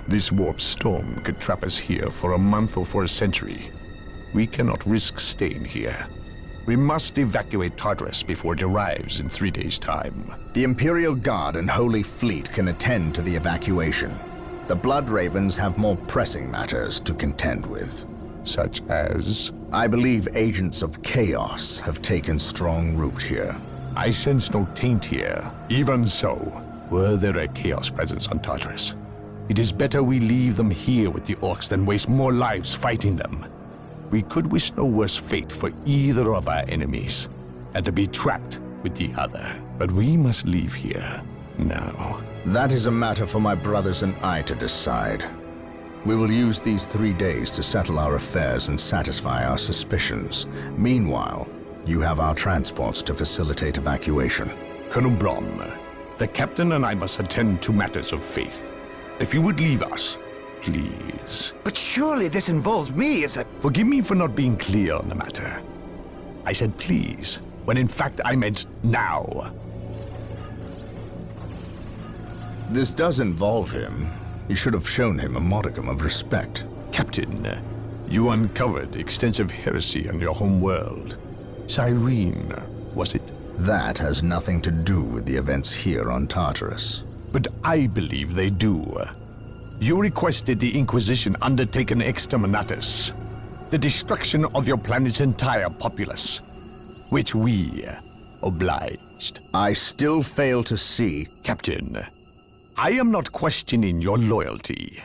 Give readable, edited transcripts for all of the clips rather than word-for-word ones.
This warp storm could trap us here for a month or for a century. We cannot risk staying here. We must evacuate Tartarus before it arrives in 3 days' time. The Imperial Guard and Holy Fleet can attend to the evacuation. The Blood Ravens have more pressing matters to contend with. Such as? I believe agents of chaos have taken strong root here. I sense no taint here. Even so, were there a chaos presence on Tartarus, it is better we leave them here with the orcs than waste more lives fighting them. We could wish no worse fate for either of our enemies, and to be trapped with the other. But we must leave here now. That is a matter for my brothers and I to decide. We will use these 3 days to settle our affairs and satisfy our suspicions. Meanwhile, you have our transports to facilitate evacuation. Colonel Brom, the captain and I must attend to matters of faith. If you would leave us, please. But surely this involves me as a... Forgive me for not being clear on the matter. I said please, when in fact I meant now. This does involve him. You should have shown him a modicum of respect. Captain, you uncovered extensive heresy on your home world. Cyrene, was it? That has nothing to do with the events here on Tartarus. But I believe they do. You requested the Inquisition undertake an exterminatus, the destruction of your planet's entire populace, which we obliged. I still fail to see... Captain, I am not questioning your loyalty,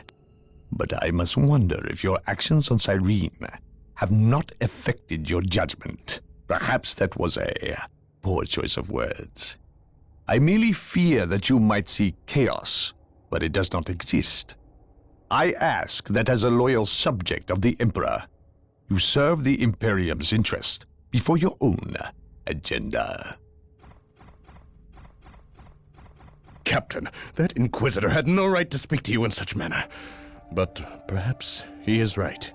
but I must wonder if your actions on Cyrene have not affected your judgment. Perhaps that was a poor choice of words. I merely fear that you might see chaos, but it does not exist. I ask that as a loyal subject of the Emperor, you serve the Imperium's interest before your own agenda. Captain, that Inquisitor had no right to speak to you in such manner. But perhaps he is right.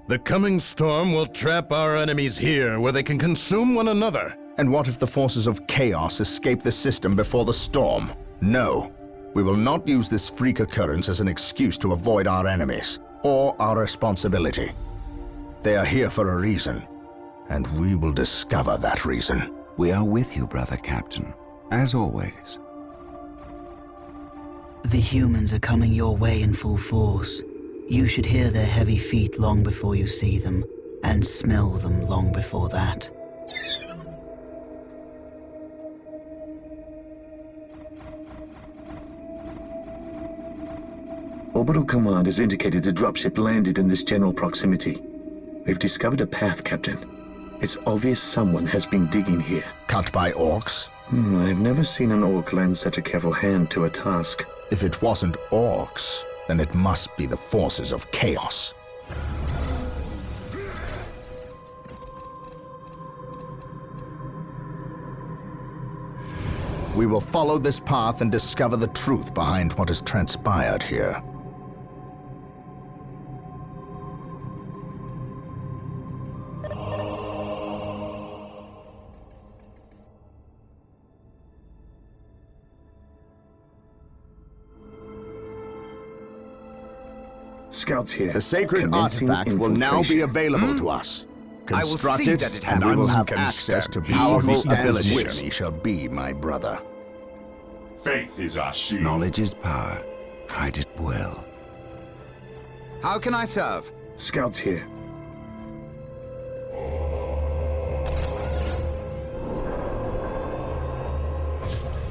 The coming storm will trap our enemies here, where they can consume one another. And what if the forces of chaos escape the system before the storm? No. We will not use this freak occurrence as an excuse to avoid our enemies, or our responsibility. They are here for a reason, and we will discover that reason. We are with you, brother Captain, as always. The humans are coming your way in full force. You should hear their heavy feet long before you see them, and smell them long before that. Orbital Command has indicated the dropship landed in this general proximity. We've discovered a path, Captain. It's obvious someone has been digging here. Cut by orcs? I've never seen an orc lend such a careful hand to a task. If it wasn't orcs, then it must be the forces of chaos. We will follow this path and discover the truth behind what has transpired here. Scouts here. The sacred Commencing artifact will now be infiltration. available to us. I will Construct see it, that it and we will happens. have None can access to stand powerful before the abilities. ability. He shall be my brother. Faith is our shield. Knowledge is power. Hide it well. How can I serve? Scouts here.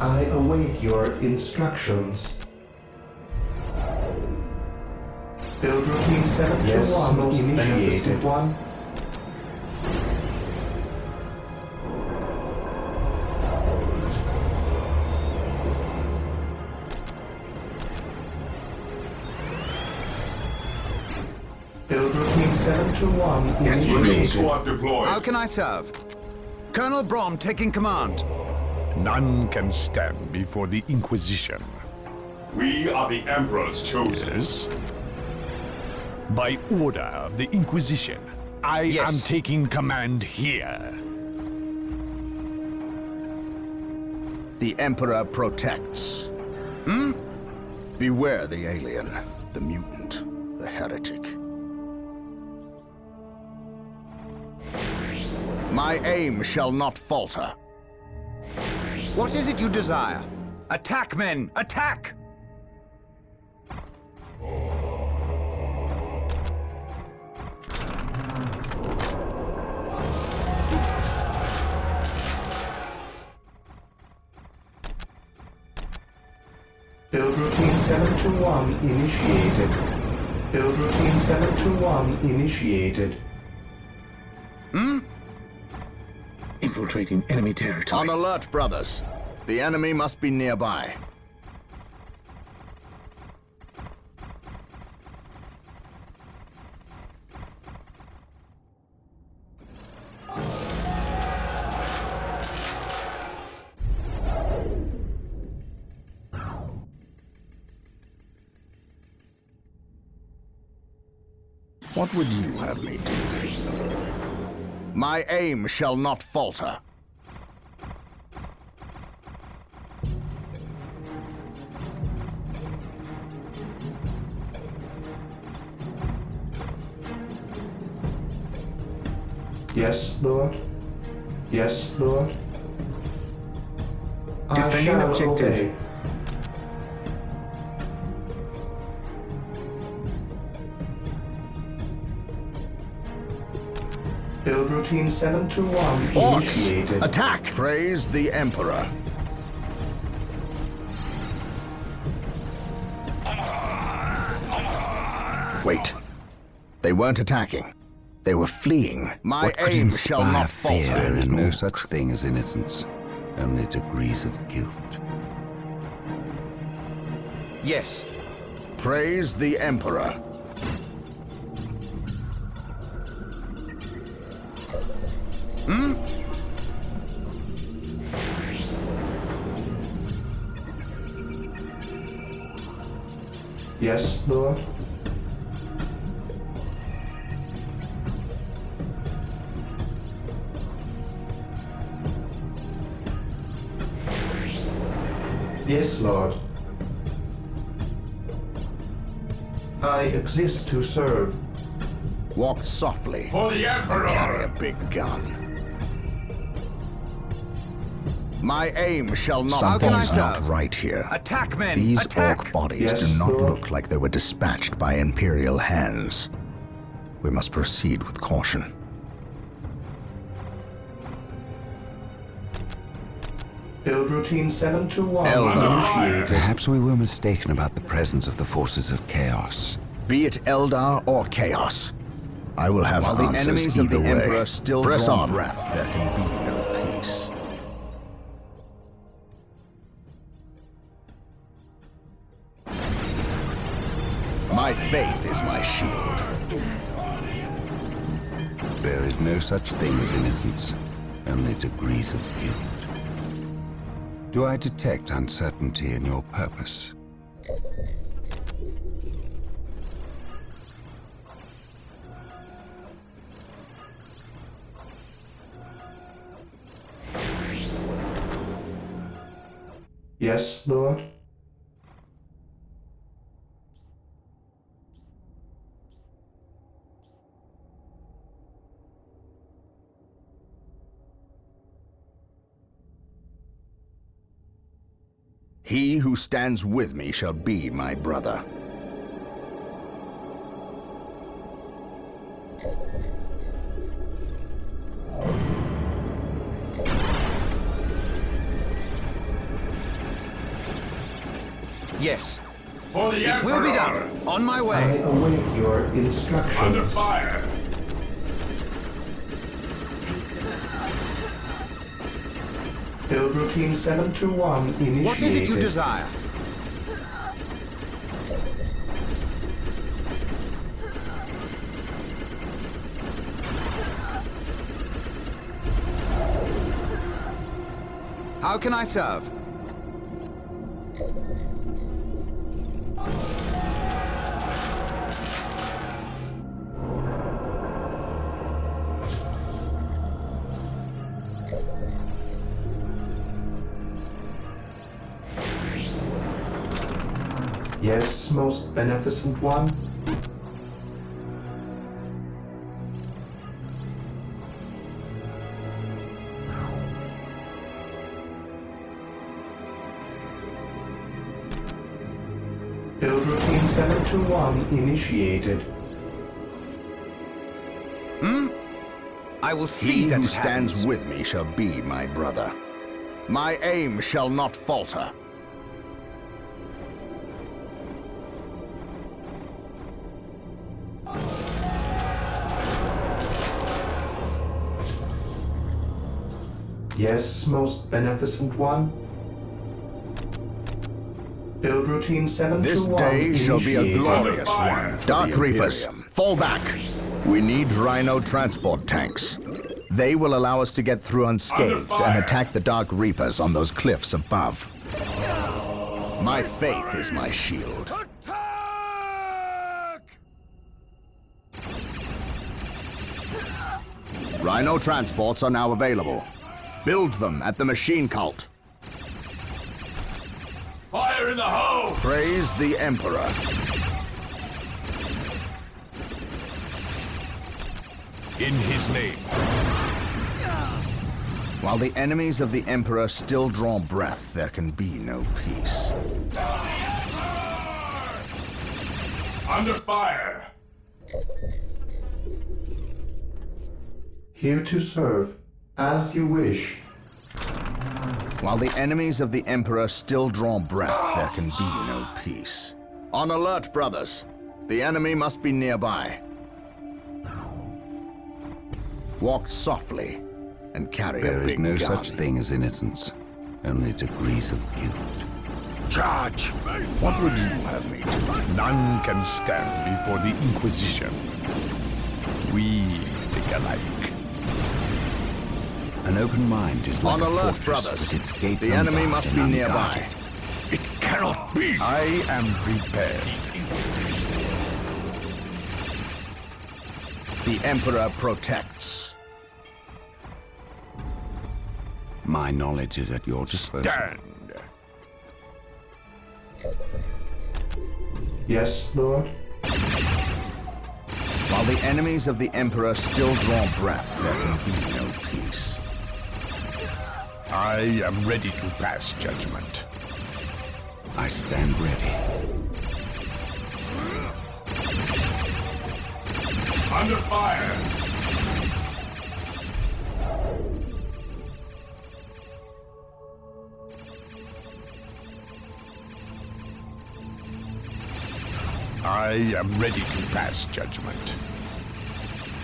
I await your instructions. Build routine 721 initiated. One. Build routine 721 initiated. Squad deployed. How can I serve? Colonel Brom taking command. None can stand before the Inquisition. We are the Emperor's chosen. Yes? By order of the Inquisition, I Yes. am taking command here. The Emperor protects. Beware the alien, the mutant, the heretic. My aim shall not falter. What is it you desire? Attack, men! Attack! Build routine 721 initiated. Build routine 721 initiated. Infiltrating enemy territory. On alert, brothers. The enemy must be nearby. What would you have me do? My aim shall not falter. Yes, Lord. Yes, Lord. Defending I shall objective. obey. Build routine 721 Orcs! initiated. Attack! Praise the Emperor. Wait. They weren't attacking. They were fleeing. My What could aim shall inspire not falter. fear? There is no such thing as innocence, only degrees of guilt. Yes. Praise the Emperor. Yes, Lord. Yes, Lord. I exist to serve. Walk softly. For the Emperor! Carry a big gun. My aim shall not How can I falter. serve? Not right here. Attack, men! These Attack! orc bodies Yes, do not Lord. look like they were dispatched by Imperial hands. We must proceed with caution. Build routine 721 Eldar. initiated. Perhaps we were mistaken about the presence of the forces of chaos. Be it Eldar or Chaos, I will have While the answers enemies of the either way. Emperor still Press draw on. breath. There can be no peace. My faith is my shield. There is no such thing as innocence, only degrees of guilt. Do I detect uncertainty in your purpose? Yes, Lord. He who stands with me shall be my brother. Yes. For the It Emperor! will be done. On my I way. await your instructions. Under fire! Build routine 721 initiated. What is it you desire? How can I serve? Yes, most beneficent one. Build routine 721 initiated. I will see He that who it stands happens. with me shall be my brother. My aim shall not falter. Yes, most beneficent one. Build routine 721 This day shall be a initiated. glorious one. for Dark the Reapers, Imperium. fall back. We need Rhino transport tanks. They will allow us to get through unscathed Under and fire. attack the Dark Reapers on those cliffs above. My faith is my shield. Rhino transports are now available. Build them at the Machine Cult. Fire in the hole! Praise the Emperor. In his name. While the enemies of the Emperor still draw breath, there can be no peace. Under fire! Here to serve, as you wish. While the enemies of the Emperor still draw breath, there can be no peace. On alert, brothers. The enemy must be nearby. Walk softly and carry There a is big no gun. such thing as innocence, only degrees of guilt. Charge! What would you have me do? None can stand before the Inquisition. We think alike. An open mind is like On a alert, fortress brothers. with its gates The enemy unbarred must and be nearby. unguarded. It cannot be! I am prepared. The Emperor protects. My knowledge is at your disposal. Stand! Yes, Lord? While the enemies of the Emperor still draw breath, there can be no peace. I am ready to pass judgment. I stand ready. Under fire! I am ready to pass judgment.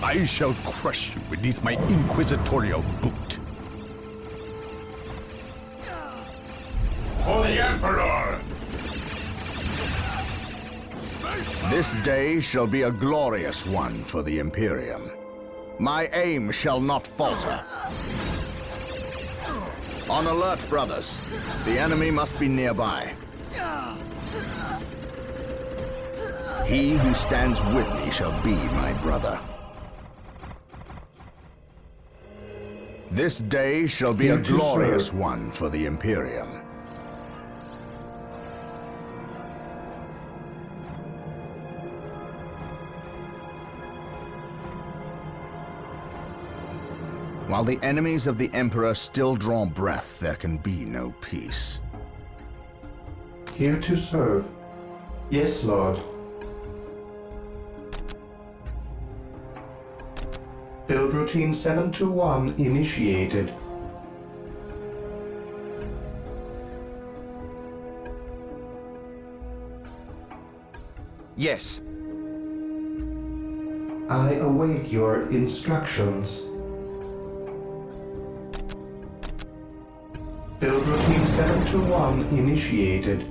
I shall crush you beneath my inquisitorial boot. For the Emperor! This day shall be a glorious one for the Imperium. My aim shall not falter. On alert, brothers. The enemy must be nearby. He who stands with me shall be my brother. This day shall be a Here to glorious serve. one for the Imperium. While the enemies of the Emperor still draw breath, there can be no peace. Here to serve. Yes, Lord. Build routine 721 initiated. Yes. I await your instructions. Build routine 721 initiated.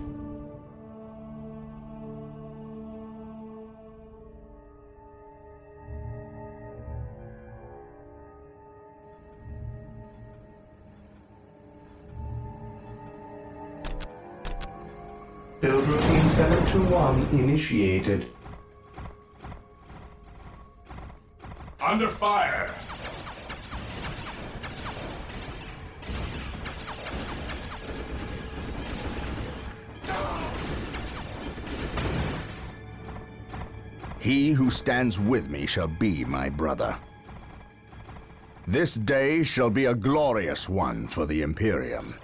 Build routine 721 initiated. Under fire! He who stands with me shall be my brother. This day shall be a glorious one for the Imperium.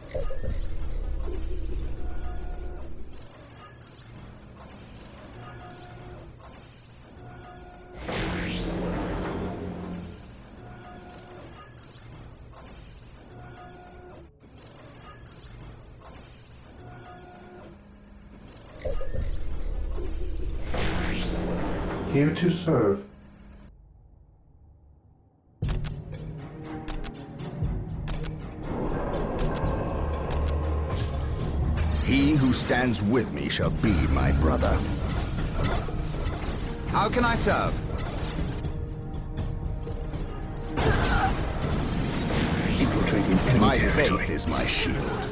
Here to serve. He who stands with me shall be my brother. How can I serve? Infiltrating enemy My territory. faith is my shield.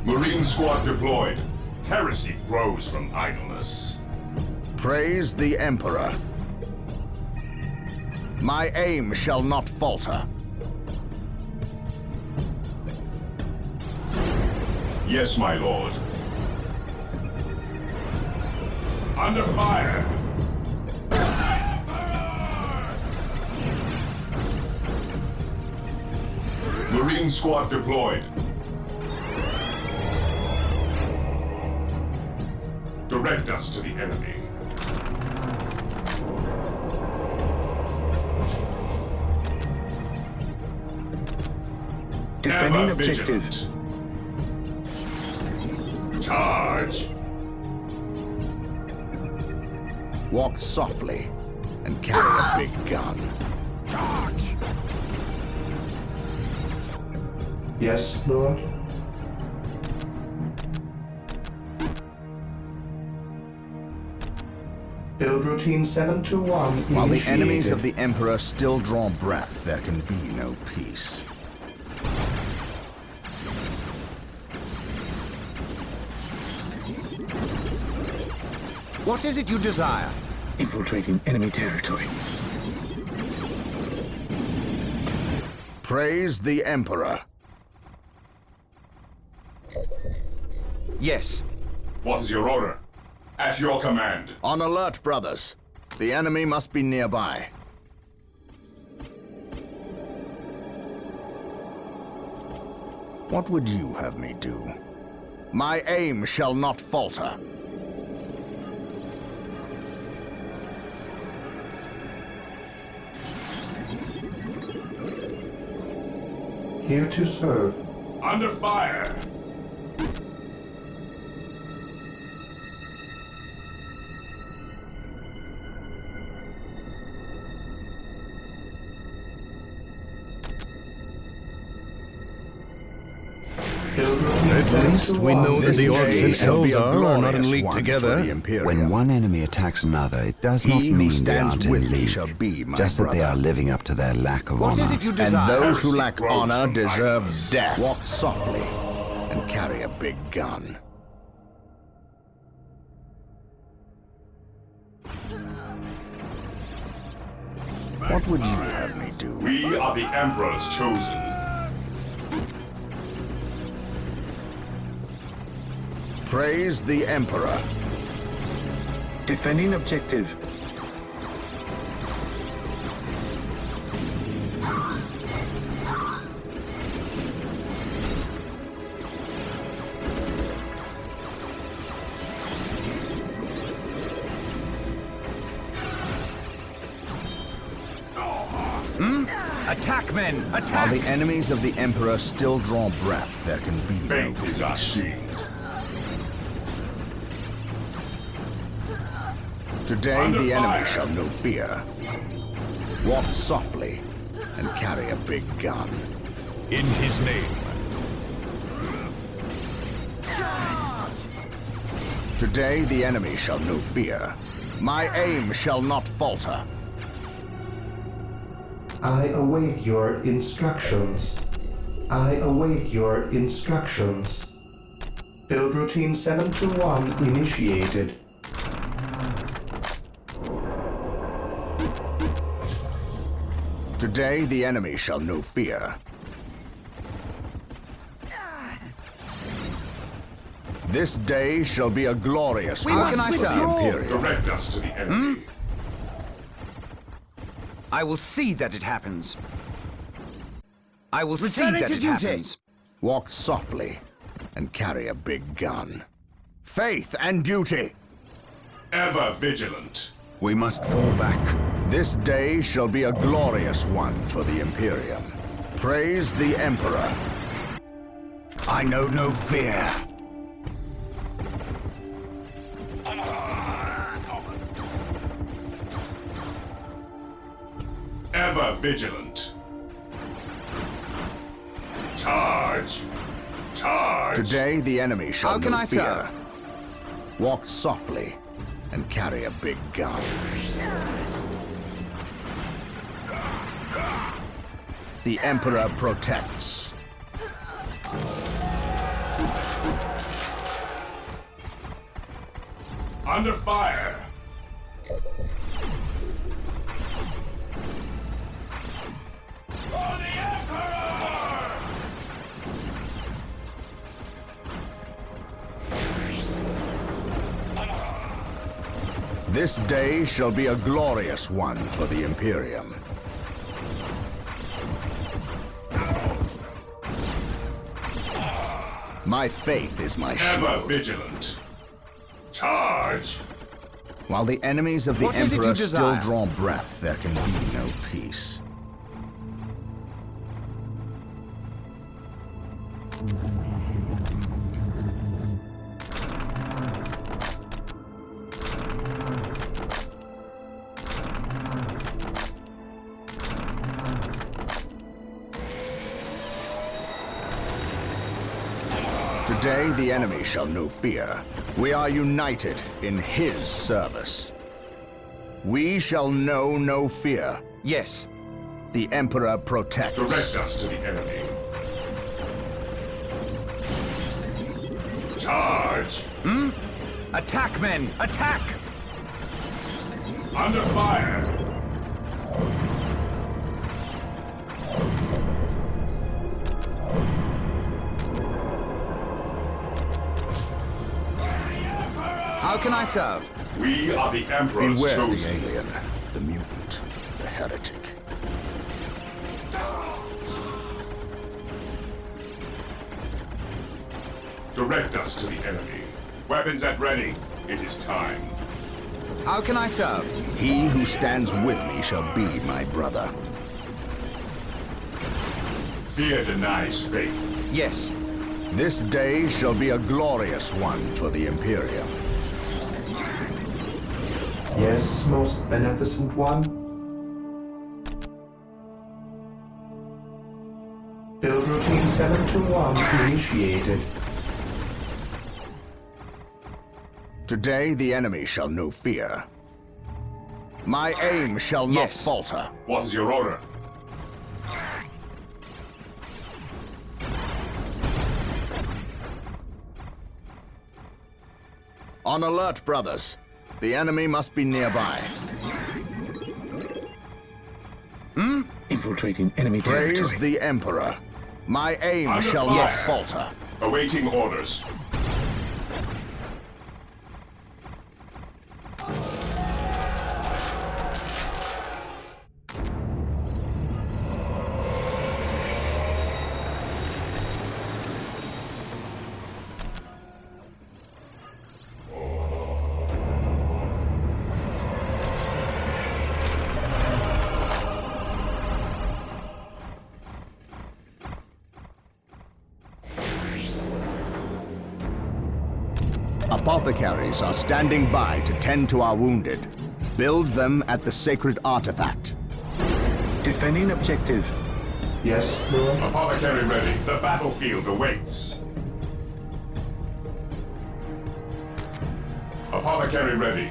Marine squad deployed. Heresy grows from idleness. Praise the Emperor. My aim shall not falter. Yes, my lord. Under fire! Marine squad deployed. Direct us to the enemy. Defending Ever objective. vigilant. Charge! Walk softly and carry a big gun. Charge! Yes, Lord? Build routine 721 initiated. While the enemies of the Emperor still draw breath, there can be no peace. What is it you desire? Infiltrating enemy territory. Praise the Emperor. Yes. What is your order? At your command. On alert, brothers. The enemy must be nearby. What would you have me do? My aim shall not falter. Here to serve. Under fire! Build routine At least we know that This the day orcs and shall be a Eldar are not in glorious league one for together. the Imperium. When one enemy attacks another, it does not He who mean they stands aren't in with me league. shall be my Just that they brother. are living up to their lack of What honor. is it you And desire? those who Heresy lack grows honor from deserve idleness. death. Walk softly and carry a big gun. What would you have me do? We are the Emperor's chosen. Praise the Emperor. Defending objective. Attack, men! While Attack! the enemies of the Emperor still draw breath, there can be no Faith is our peace. shield. Today Under the fire. enemy shall know fear. Walk softly and carry a big gun. In his name. Today the enemy shall know fear. My aim shall not falter. I await your instructions. I await your instructions. Build routine 721 initiated. Today the enemy shall know fear. This day shall be a glorious How one can I for the serve? Imperium. Direct us to the enemy. I will see that it happens. I will Returning see that to it duty. happens. Walk softly and carry a big gun. Faith and duty. Ever vigilant. We must fall back. This day shall be a glorious one for the Imperium. Praise the Emperor. I know no fear. Ever vigilant. Charge! Charge! Today the enemy shall How can know I fear. serve? Walk softly and carry a big gun. The Emperor protects. Under fire! For the Emperor! This day shall be a glorious one for the Imperium. My faith is my Ever shield. vigilant. Charge! While the enemies of the What is it you Emperor still desire? draw breath, there can be no peace. Today the enemy shall know fear. We are united in his service. We shall know no fear. Yes. The Emperor protects. Direct us to the enemy. Charge! Attack, men! Attack! Under fire! How can I serve? We are the Emperor's Beware the chosen. alien, the mutant, the heretic. Direct us to the enemy. Weapons at ready. It is time. How can I serve? He who stands with me shall be my brother. Fear denies faith. Yes. This day shall be a glorious one for the Imperium. Yes, most beneficent one. Build routine 721 initiated. Today the enemy shall know fear. My aim shall not Yes. falter. What is your order? On alert, brothers. The enemy must be nearby. Infiltrating enemy Praise territory. the Emperor. My aim Under shall fire. not falter. Awaiting orders. Apothecaries are standing by to tend to our wounded. Build them at the sacred artifact. Defending objective. Yes, Lord. Apothecary ready. The battlefield awaits. Apothecary ready.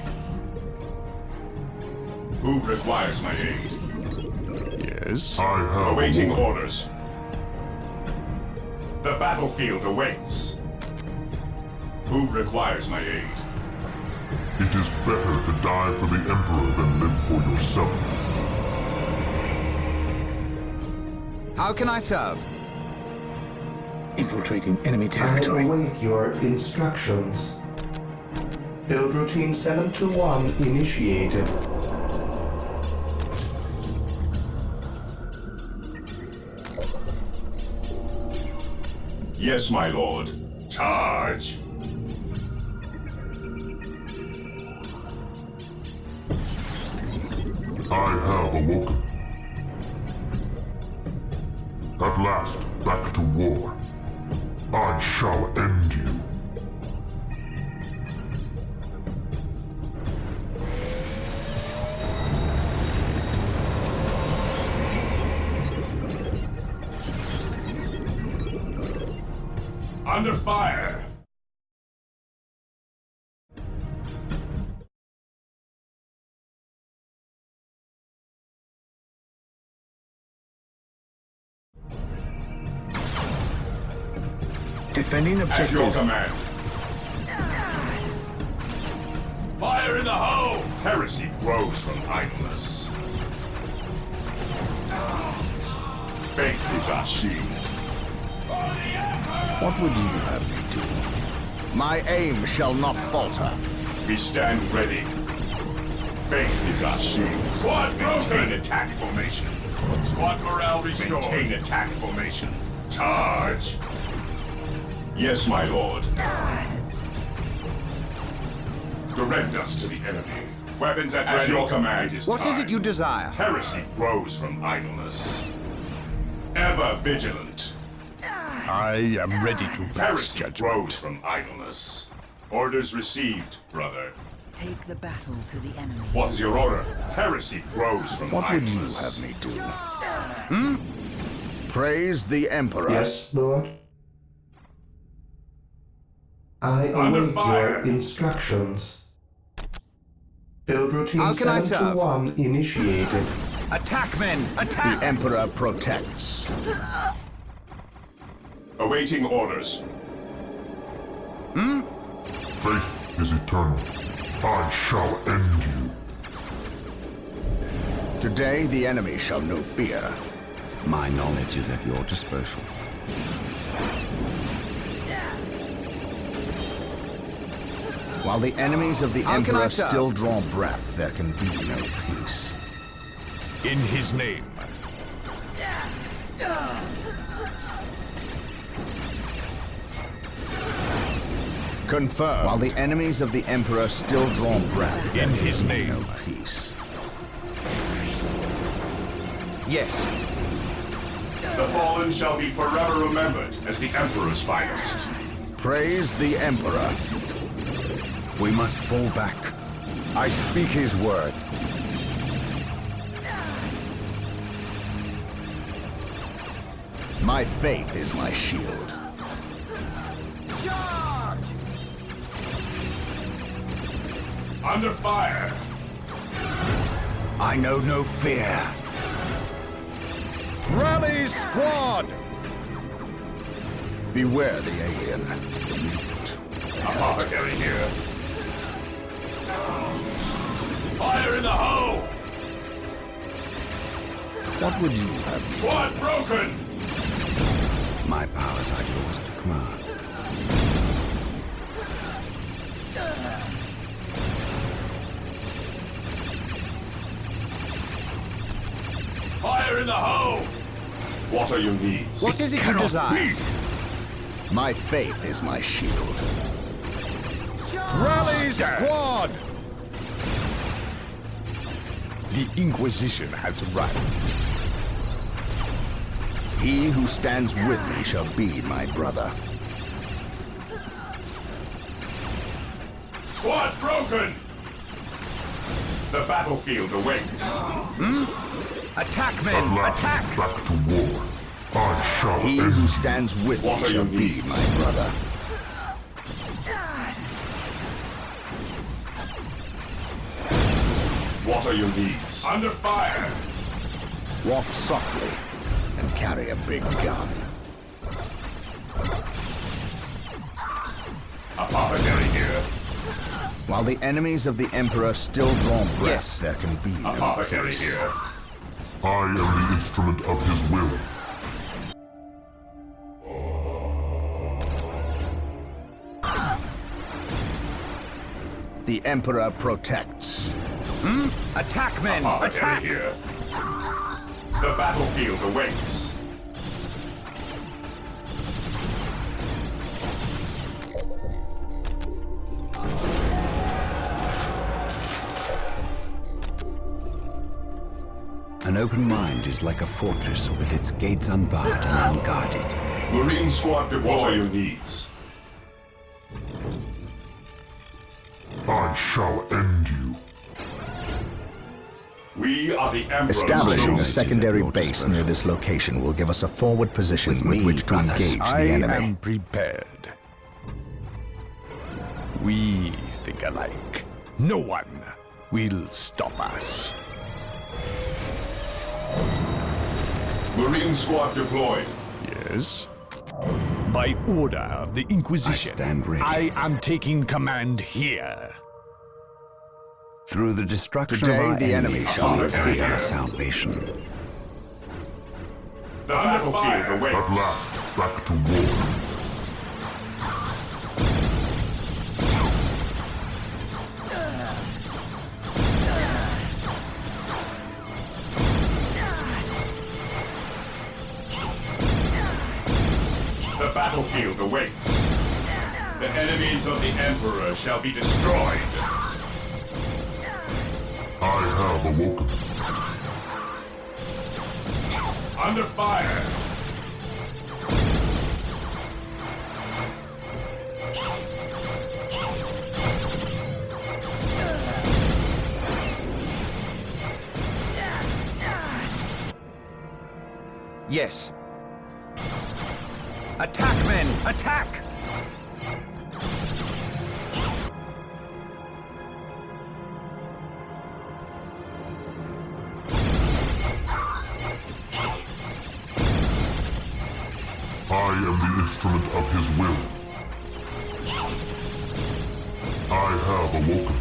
Who requires my aid? Yes? I have awaiting orders. The battlefield awaits. Who requires my aid? It is better to die for the Emperor than live for yourself. How can I serve? Infiltrating enemy territory. I await your instructions. Build routine 721 initiated. Yes, my lord. Charge! I have awoken. At last, back to war. I shall end you. Under fire! Defending At objective. your command. Fire in the hole! Heresy grows from idleness. Faith is our shield. What would you have me do? My aim shall not falter. We stand ready. Faith is our shield. Squad maintain attack formation. Squad morale restored. Maintain attack formation. Charge! Yes, my lord. Direct us to the enemy. Weapons at your command is What is it you desire? Heresy grows from idleness. Ever vigilant. I am ready to pass Heresy judgment. grows from idleness. Orders received, brother. Take the battle to the enemy. What is your order? Heresy grows from What would you idleness. have me do? Praise the Emperor. Yes, Lord. I Under await fire. your instructions. Build routine How can I serve? 721 initiated. Attack, men! Attack! The Emperor protects. Awaiting orders. Faith is eternal. I shall end you. Today the enemy shall know fear. My knowledge is at your disposal. While the enemies of the How can I Emperor serve? still draw breath, there can be no peace. In his name. Confirm. While the enemies of the Emperor still draw breath, there In can his be name. no peace. Yes. The fallen shall be forever remembered as the Emperor's finest. Praise the Emperor. We must fall back. I speak his word. My faith is my shield. Under fire. I know no fear. Rally squad! Beware the alien. The mutant. Apothecary here. Fire in the hole! What would you have me? Squad broken! My powers are yours to command. Fire in the hole! What are your needs? What is it you desire? My faith is my shield. Rally squad! The Inquisition has arrived. He who stands with me shall be my brother. Squad broken! The battlefield awaits. Attack, At men! last, Attack! back to war. I shall He end who you. stands with What me are shall your be needs? my brother. What are your needs? Under fire! Walk softly and carry a big gun. Apothecary here. While the enemies of the Emperor still draw breath, Yes. there can be no Apothecary peace. here. I am the instrument of his will. The Emperor protects. Attack, men! Apothecary Attack! here. The battlefield awaits. An open mind is like a fortress with its gates unbarred and unguarded. Marine squad deployed. What are your needs? I shall end you. We are the Emperor's Establishing a soldiers. secondary at your base disposal. near this location will give us a forward position With with me, which to brothers. engage I the enemy. am prepared. We think alike. No one will stop us. Marine squad deployed. Yes? By order of the Inquisition, I stand ready. I am taking command here. Through the destruction Today, of our the enemy enemies, shall we repay our us. salvation. The battlefield awaits. At last, back to war. The battlefield awaits. The enemies of the Emperor shall be destroyed. I have awoken. Under fire. Yes. Attack, men! Attack! I am the instrument of his will. I have awoken.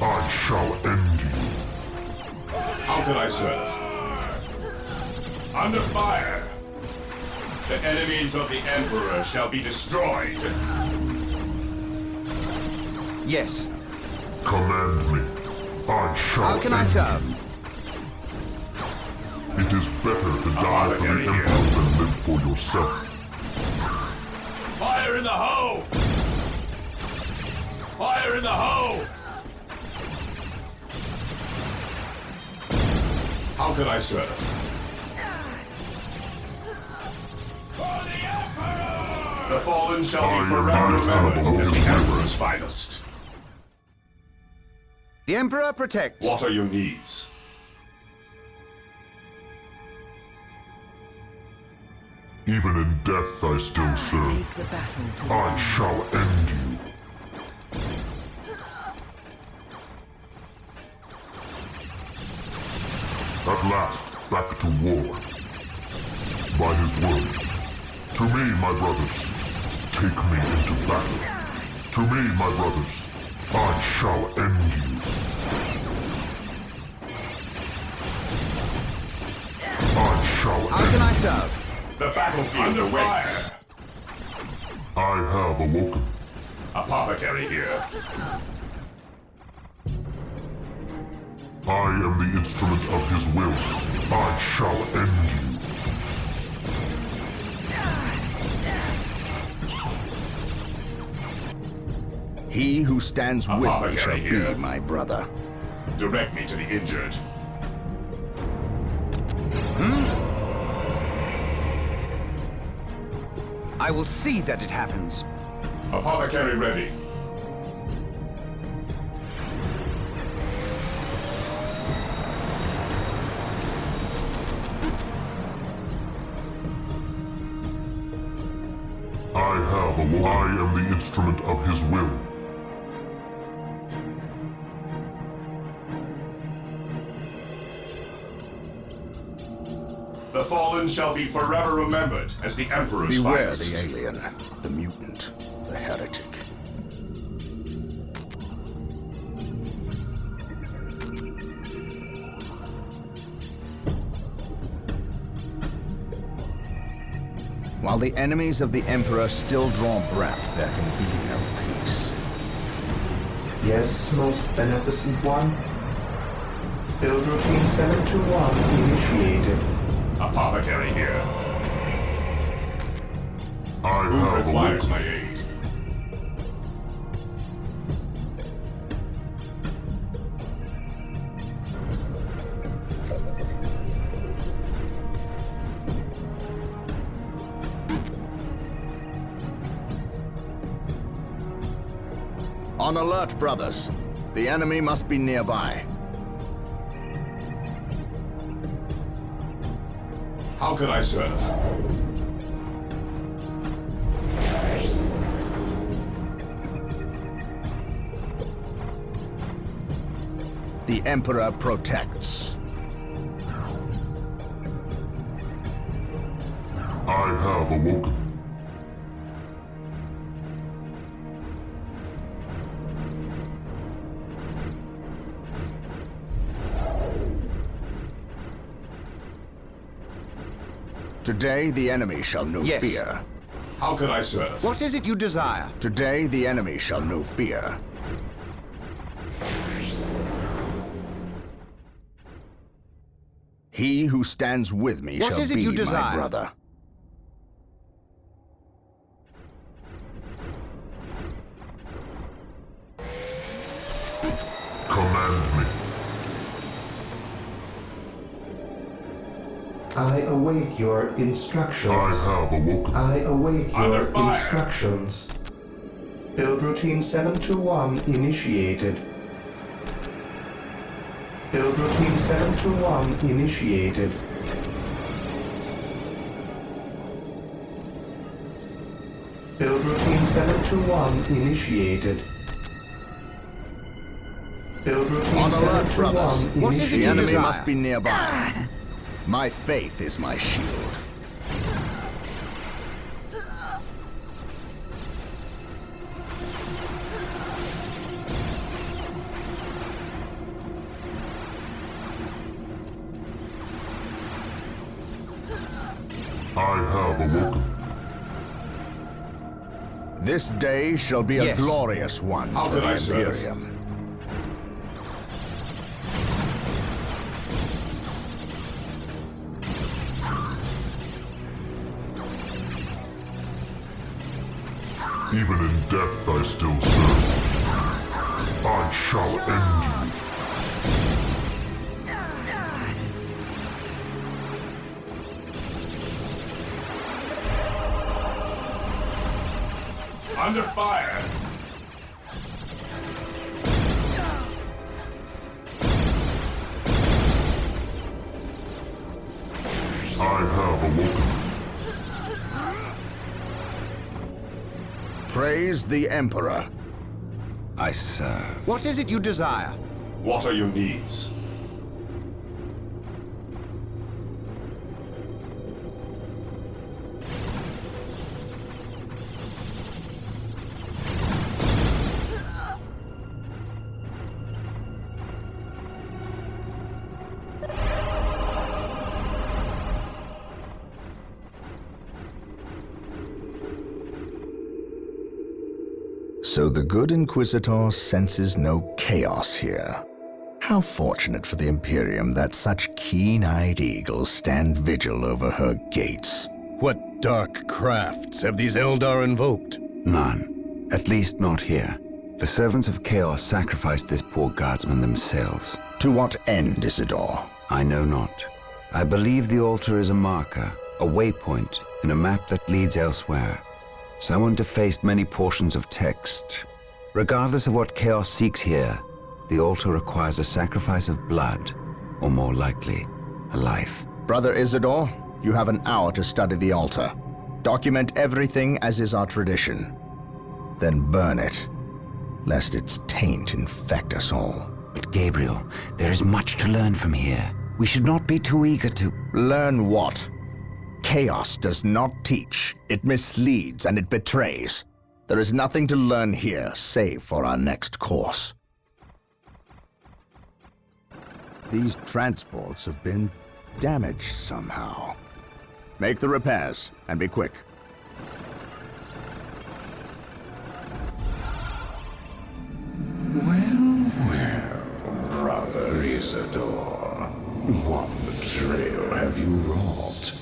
I shall end you. How can I serve? Under fire. The enemies of the Emperor shall be destroyed. Yes. Command me. I shall How can I end serve? you. It is better to die for the Apothecary Emperor here. than live for yourself. Fire in the hoe! Fire in the hoe! How can I serve? For the Emperor! The fallen shall I be am forever not remembered humble as to the you. Emperor's finest. The Emperor protects. What are your needs? Even in death I still serve. The battle to I shall end you. At last, back to war. By his word. To me, my brothers. Take me into battle. To me, my brothers. I shall end you. I shall How end can I you. serve? The battlefield awaits. I have awoken. Apothecary here. I am the instrument of his will. I shall end you. He who stands with me shall Apothecary here. be my brother. Direct me to the injured. I will see that it happens. Apothecary ready. I am the instrument of his will. The fallen shall be forever remembered as the Emperor's Beware finest. the alien, the mutant, the heretic. While the enemies of the Emperor still draw breath, there can be no peace. Yes, most beneficent one. Build routine 721 initiated. Apothecary here. I Who have requires awoken. my aid? On alert, brothers. The enemy must be nearby. How can I serve? The Emperor protects. I have awoken. Today, the enemy shall know Yes. fear. How can I serve? What is it you desire? Today, the enemy shall know fear. He who stands with me What shall is it be you my desire? brother. Command me. I await your instructions. I have awoken. I await Under your fire. instructions. Build routine 721 initiated. Build routine 721 initiated. Build routine 721 initiated. Build routine On alert, 721 brothers. What is it The you enemy desire? must be nearby. My faith is my shield. I have awoken. This day shall be Yes. a glorious one How for can the I serve? Imperium. Even in death I still serve. I shall end you. Under fire! I have awoken. Praise the Emperor. I serve. What is it you desire? What are your needs? So the good Inquisitor senses no chaos here. How fortunate for the Imperium that such keen-eyed eagles stand vigil over her gates. What dark crafts have these Eldar invoked? None. At least not here. The servants of Chaos sacrificed this poor guardsman themselves. To what end, Isidore? I know not. I believe the altar is a marker, a waypoint, in a map that leads elsewhere. Someone defaced many portions of text. Regardless of what Chaos seeks here, the altar requires a sacrifice of blood, or more likely, a life. Brother Isidore, you have an hour to study the altar. Document everything as is our tradition. Then burn it, lest its taint infect us all. But Gabriel, there is much to learn from here. We should not be too eager to... Learn what? Chaos does not teach. It misleads and it betrays. There is nothing to learn here, save for our next course. These transports have been damaged somehow. Make the repairs, and be quick. Well, Brother Isidore, what betrayal have you wrought?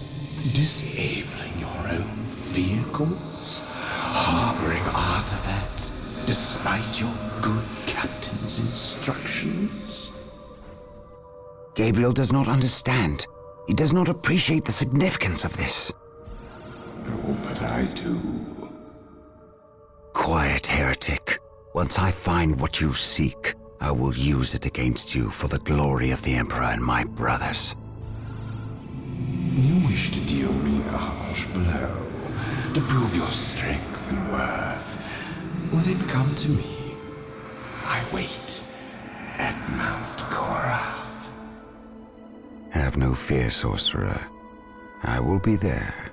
Disabling your own vehicles? Harboring artifacts despite your good captain's instructions? Gabriel does not understand. He does not appreciate the significance of this. No, but I do. Quiet, heretic. Once I find what you seek, I will use it against you for the glory of the Emperor and my brothers. You wish to deal me a harsh blow, to prove your strength and worth. Well, then come to me. I wait at Mount Korath. Have no fear, sorcerer. I will be there.